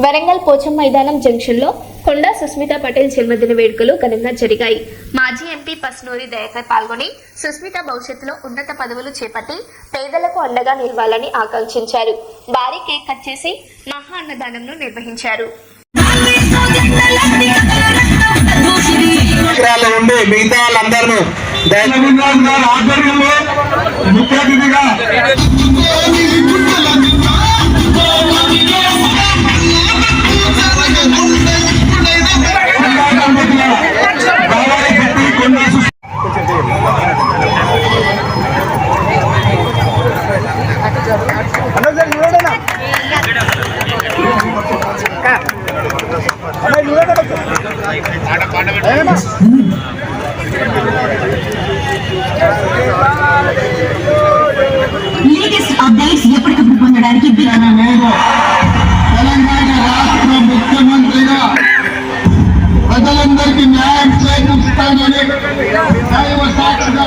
వరంగల్ పోచం మైదానం జంక్షన్లో కొండా సుస్మిత పటేల్ జన్మదిన వేడుకలు ఘనంగా జరిగాయి. మాజీ ఎంపీ పస్నూరి దయాకర్ పాల్గొని సుస్మిత భవిష్యత్తులో ఉన్నత పదవులు చేపట్టి పేదలకు అండగా నిలవాలని ఆకాంక్షించారు. భారీ కేక్ కట్ చేసి మహా అన్నదానంను నిర్వహించారు. మిగతా వాళ్ళందరూ ఆధ్వర్యంలో ముఖ్య అతిథిగా లేటెస్ట్ అప్డేట్స్ ఎప్పటికప్పుడు పొందడానికి తెలంగాణ రాష్ట్ర ముఖ్యమంత్రిగా ప్రజలందరికీ న్యాయం చేకూరుస్తానని దైవ సాక్షిగా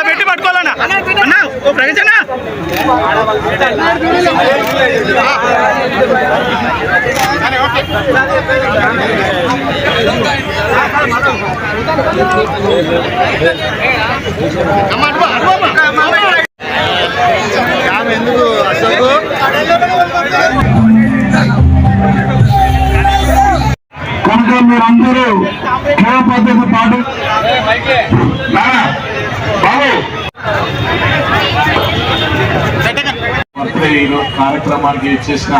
పెట్టి పట్టుకోవాలన్నా అన్నా ఓ ప్రవేశనా ఎందుకు అశోక్ కనుక మీరందరూ కేవ పద్ధతి పాటు ఈరోజు కార్యక్రమానికి ఇచ్చేసిన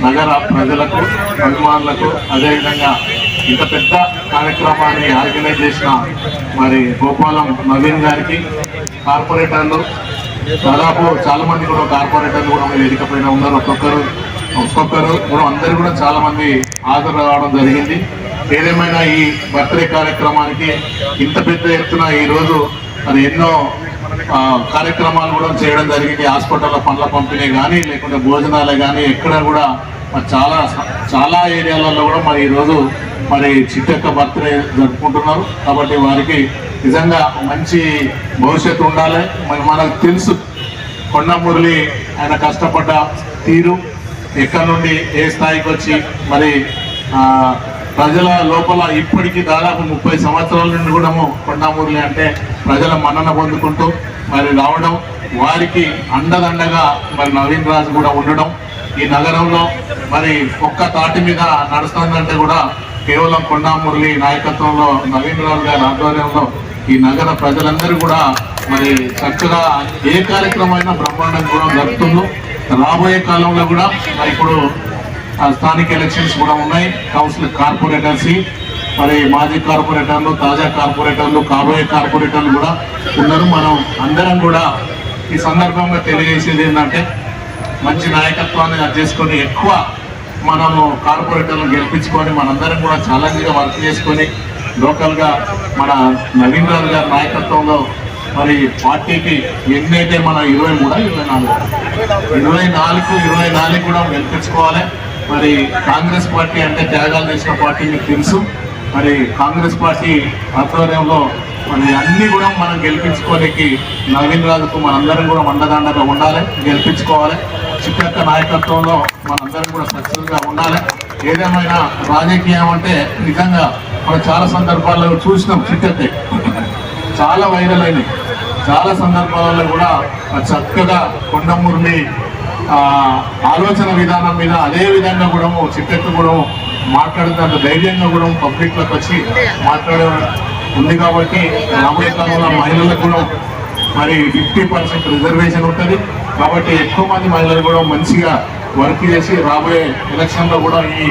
నగర ప్రజలకు అభిమానులకు అదేవిధంగా ఇంత పెద్ద కార్యక్రమాన్ని ఆర్గనైజ్ చేసిన మరి గోపాలం నవీన్ గారికి, కార్పొరేటర్లు దాదాపు చాలా మంది కూడా కార్పొరేటర్లు కూడా వేదిక పైన ఉన్నారు. ఒక్కొక్కరు కూడా అందరు కూడా చాలా మంది హాజరు రావడం జరిగింది. ఏదేమైనా ఈ బర్త్డే కార్యక్రమానికి ఇంత పెద్ద ఎత్తున ఈరోజు మరి ఎన్నో కార్యక్రమాలు కూడా చేయడం జరిగింది. హాస్పిటల్లో పండ్ల పంపిణీ కానీ లేకుంటే భోజనాలే కానీ ఎక్కడ కూడా మరి చాలా ఏరియాలలో కూడా మరి ఈరోజు మరి చిట్టక్క బర్త్డే జరుపుకుంటున్నారు. కాబట్టి వారికి నిజంగా మంచి భవిష్యత్తు ఉండాలి. మరి మనకు తెలుసు కొండా మురళి ఆయన కష్టపడ్డ తీరు, ఎక్కడి నుండి ఏ స్థాయికి వచ్చి మరి ప్రజల లోపల ఇప్పటికీ దాదాపు 30 సంవత్సరాల నుండి కూడా కొండా మురళి అంటే ప్రజల మన్నన పొందుకుంటూ మరి రావడం, వారికి అండదండగా మరి నవీన్ రాజు కూడా ఉండడం, ఈ నగరంలో మరి ఒక్క తాటి మీద నడుస్తుందంటే కూడా కేవలం కొండా మురళి నాయకత్వంలో నవీన్ రాజు గారి ఆధ్వర్యంలో ఈ నగర ప్రజలందరూ కూడా మరి చక్కగా ఏ కార్యక్రమం అయినా బ్రహ్మాండం కూడా జరుపుతుందో. రాబోయే కాలంలో కూడా ఇప్పుడు స్థానిక ఎలక్షన్స్ కూడా ఉన్నాయి. కౌన్సిల్ కార్పొరేటర్స్ మరి మాజీ కార్పొరేటర్లు, తాజా కార్పొరేటర్లు, కాబోయే కార్పొరేటర్లు కూడా ఉన్నారు. మనం అందరం కూడా ఈ సందర్భంగా తెలియజేసేది ఏంటంటే మంచి నాయకత్వాన్ని చేసుకొని ఎక్కువ మనము కార్పొరేటర్లు గెలిపించుకొని మనందరం కూడా ఛాలెంజ్గా వర్క్ చేసుకొని లోకల్గా మన నవీన్ రాజు గారి నాయకత్వంలో మరి పార్టీకి ఎన్నైతే మన 24 కూడా గెలిపించుకోవాలి. మరి కాంగ్రెస్ పార్టీ అంటే త్యాగాలు చేసిన పార్టీ మీకు తెలుసు. మరి కాంగ్రెస్ పార్టీ ఆధ్వర్యంలో మరి అన్ని కూడా మనం గెలిపించుకోనికి నవీన్ రాజుకు మనందరం కూడా అండదండగా ఉండాలి, గెలిపించుకోవాలి. చిట్టక్క నాయకత్వంలో మనందరం కూడా సక్సెస్గా ఉండాలి. ఏదేమైనా రాజకీయం అంటే నిజంగా మనం చాలా సందర్భాల్లో చూసినాం. చిట్టక్కే చాలా వైరల్ అయినాయి. చాలా సందర్భాలలో కూడా చక్కగా కొండా మురళి ఆలోచన విధానం మీద అదే విధంగా కూడా చెప్పేట్టు కూడా మాట్లాడుతున్న ధైర్యంగా కూడా పబ్లిక్లోకి వచ్చి మాట్లాడే ఉంది కాబట్టి రాబోయే కాలంలో మహిళలకు కూడా మరి 50% రిజర్వేషన్ ఉంటుంది కాబట్టి ఎక్కువ మంది మహిళలు కూడా మంచిగా వర్క్ చేసి రాబోయే ఎలక్షన్లో కూడా ఈ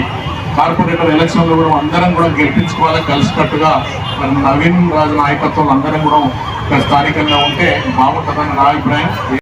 కార్పొరేటర్ ఎలక్షన్లో కూడా అందరం కూడా గెలిపించుకోవాలి కలిసికట్టుగా మరి నవీన్ రాజు నాయకత్వంలో అందరం కూడా స్థానికంగా ఉంటే బాగుంటుందని నా అభిప్రాయం.